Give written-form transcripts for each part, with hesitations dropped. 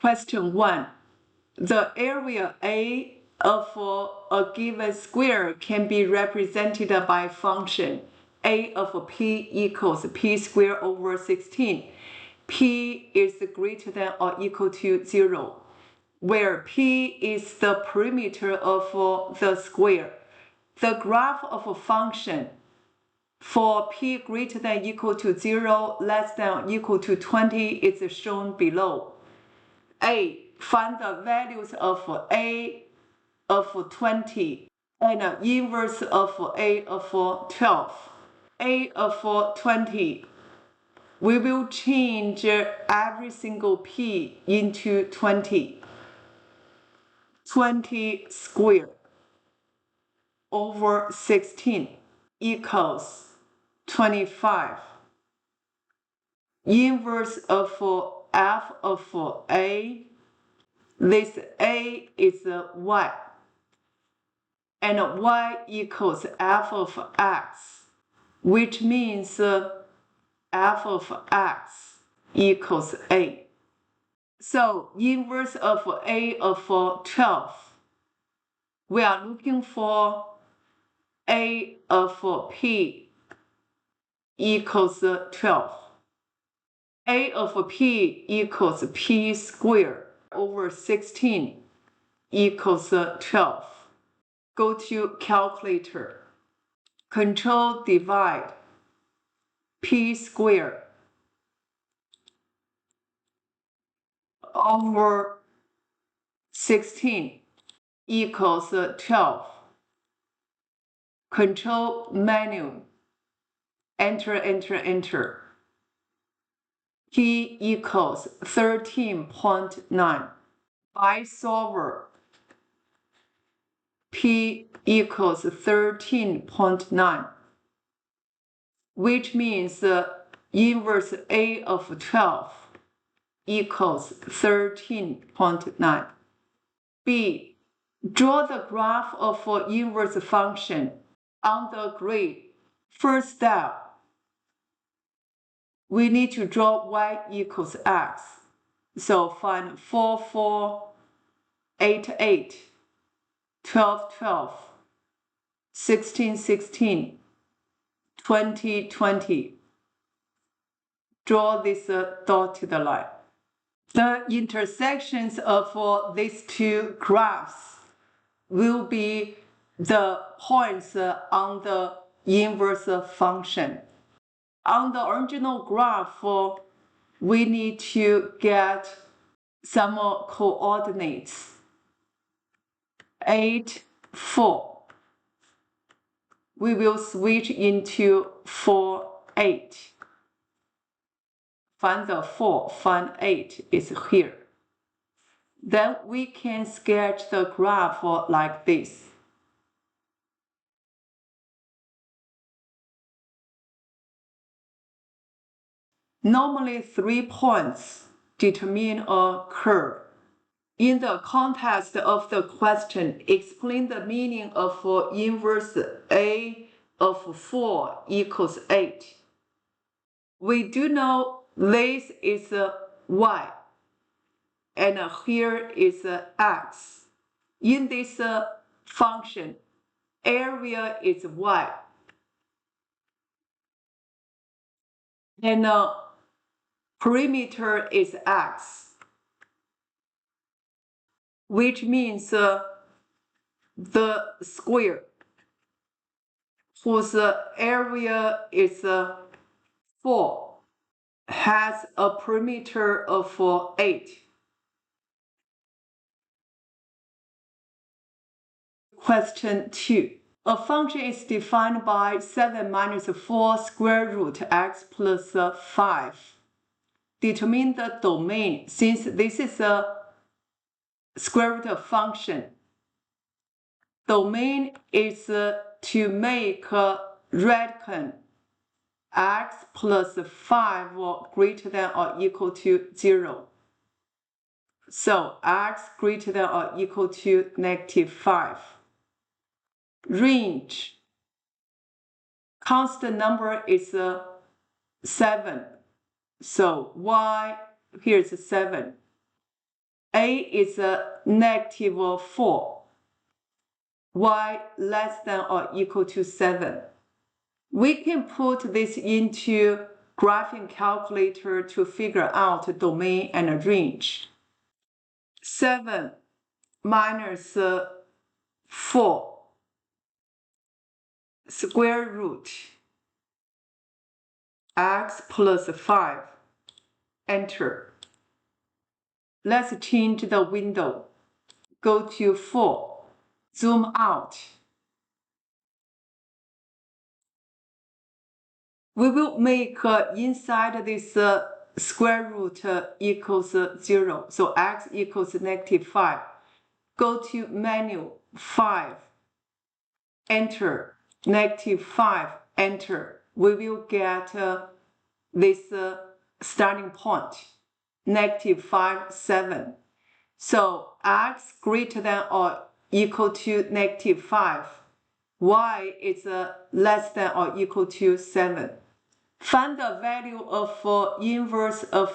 Question 1. The area A of a given square can be represented by function a of p equals p squared over 16. P is greater than or equal to 0, where p is the perimeter of the square. The graph of a function for p greater than or equal to 0, less than or equal to 20 is shown below. A. Find the values of A of 20 and inverse of A of 12. A of 20, we will change every single p into 20. 20 squared over 16 equals 25. Inverse of f of A, this A is y, and y equals f of x, which means f of x equals A. So inverse of A of 12, we are looking for A of p equals 12. A of p equals p squared over 16 equals 12. Go to calculator. Control divide. P squared over 16 equals 12. Control menu. Enter, enter, enter. P equals 13.9. By solver, P equals 13.9, which means inverse A of 12 equals 13.9. B. Draw the graph of inverse function on the grid. First step, we need to draw y equals x. So find 4, 4, 8, 8, 12, 12, 16, 16, 20, 20. Draw this dotted line. The intersections of these two graphs will be the points on the inverse function. On the original graph, we need to get some coordinates. 8, 4. We will switch into 4, 8. Find the 4, find 8 is here. Then we can sketch the graph like this. Normally 3 points determine a curve. In the context of the question, explain the meaning of inverse A of 4 equals 8. We do know this is y, and here is x. In this function, area is y, and perimeter is x, which means the square whose area is 4 has a perimeter of 8. Question 2. A function is defined by 7 minus 4 square root x plus 5. Determine the domain. Since this is a square root function, domain is to make radicand x plus 5 greater than or equal to 0. So x greater than or equal to -5. Range, constant number is 7. So y, here's 7. a is negative 4, y less than or equal to 7. We can put this into graphing calculator to figure out domain and range. 7 minus 4 square root x plus 5. Enter. Let's change the window. Go to 4. Zoom out. We will make inside this square root equals 0. So x equals negative 5. Go to menu 5. Enter. Negative 5. Enter. We will get this starting point. Negative 5, 7. So x greater than or equal to negative 5. Y is less than or equal to 7. Find the value of inverse of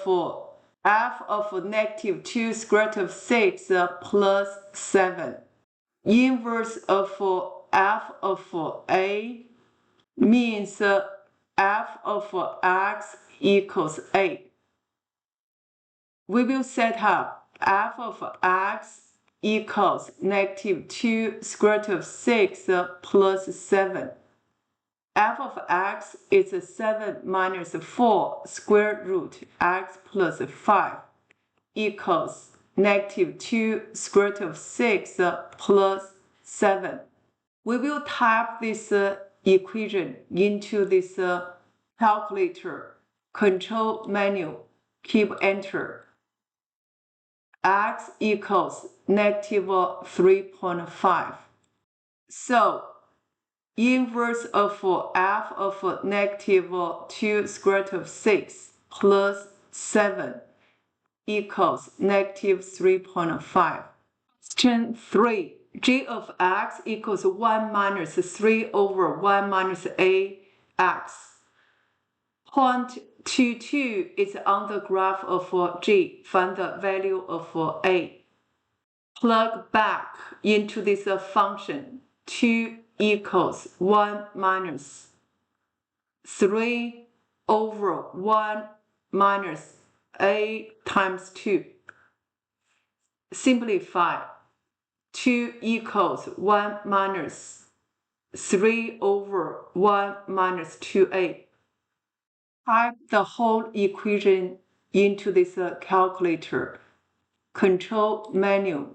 f of negative 2 square root of 6 plus 7. Inverse of f of a means f of x equals a. We will set up f of x equals negative 2 square root of 6 plus 7. F of x is 7 minus 4 square root x plus 5 equals negative 2 square root of 6 plus 7. We will type this equation into this calculator. Control menu, keep enter. X equals negative 3.5. So inverse of f of negative 2 square root of 6 plus 7 equals negative 3.5. Question 3. G of x equals 1 minus 3 over 1 minus ax. Point 22 is on the graph of G. Find the value of a. Plug back into this function. 2 equals 1 minus 3 over 1 minus a times 2. Simplify. 2 equals 1 minus 3 over 1 minus 2a. Type the whole equation into this calculator. Control menu.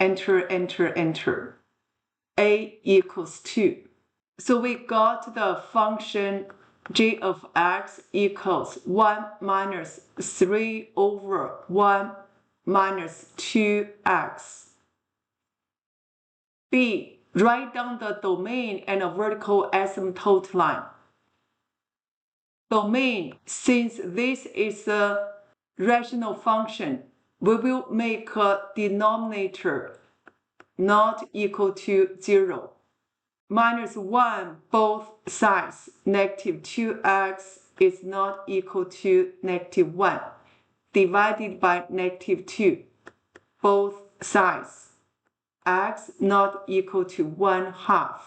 Enter, enter, enter. A equals 2. So we got the function g of x equals 1 minus 3 over 1 minus 2x. B. Write down the domain and a vertical asymptote line. Domain, since this is a rational function, we will make a denominator not equal to 0. Minus 1 both sides, negative 2x is not equal to negative 1, divided by negative 2, both sides, x not equal to 1/2.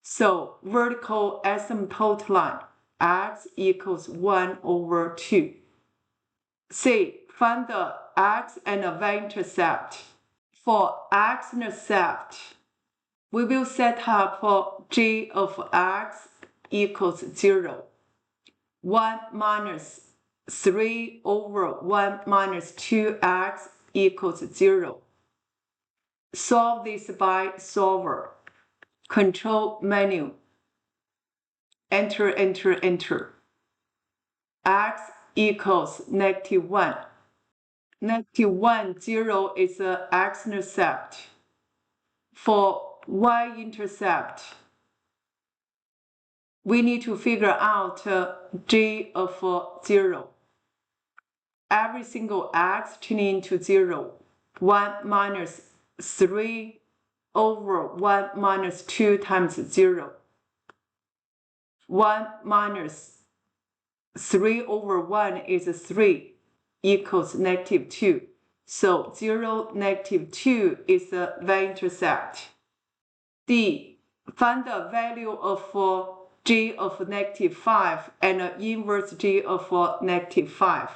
So vertical asymptote line, x equals 1 over 2. C. Find the x and y-intercept. For x-intercept, we will set up g of x equals 0. 1 minus 3 over 1 minus 2x equals 0. Solve this by solver. Control menu. Enter, enter, enter. X equals negative 1. Negative 1, 0 is the x-intercept. For y-intercept, we need to figure out g of 0. Every single x turning into 0. 1 minus 3 over 1 minus 2 times 0. 1 minus 3 over 1 is 3 equals negative 2. So 0, negative 2 is the y-intercept. D. Find the value of g of negative 5 and inverse g of negative 5.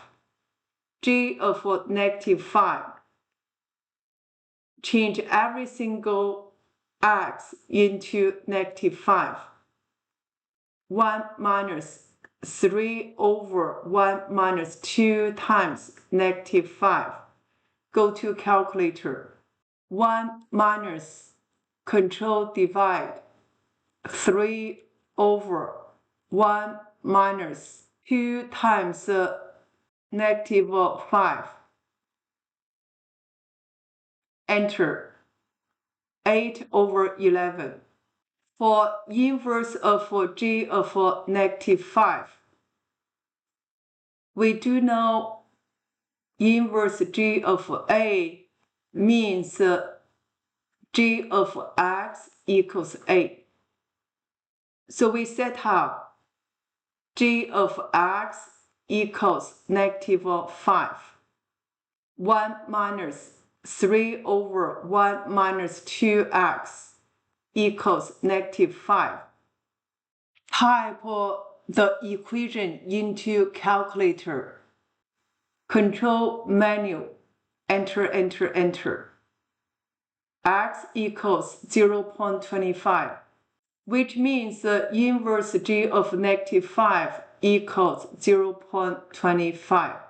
G of negative 5. Change every single x into negative 5. 1 minus 3 over 1 minus 2 times negative 5. Go to calculator. 1 minus control divide 3 over 1 minus 2 times negative 5. Enter. 8 over 11. For inverse of g of negative 5, we do know inverse g of a means g of x equals a. So we set up g of x equals negative 5. 1 minus 3 over 1 minus 2x equals negative 5. Type the equation into calculator. Control menu, enter, enter, enter. X equals 0.25, which means the inverse g of negative 5 equals 0.25.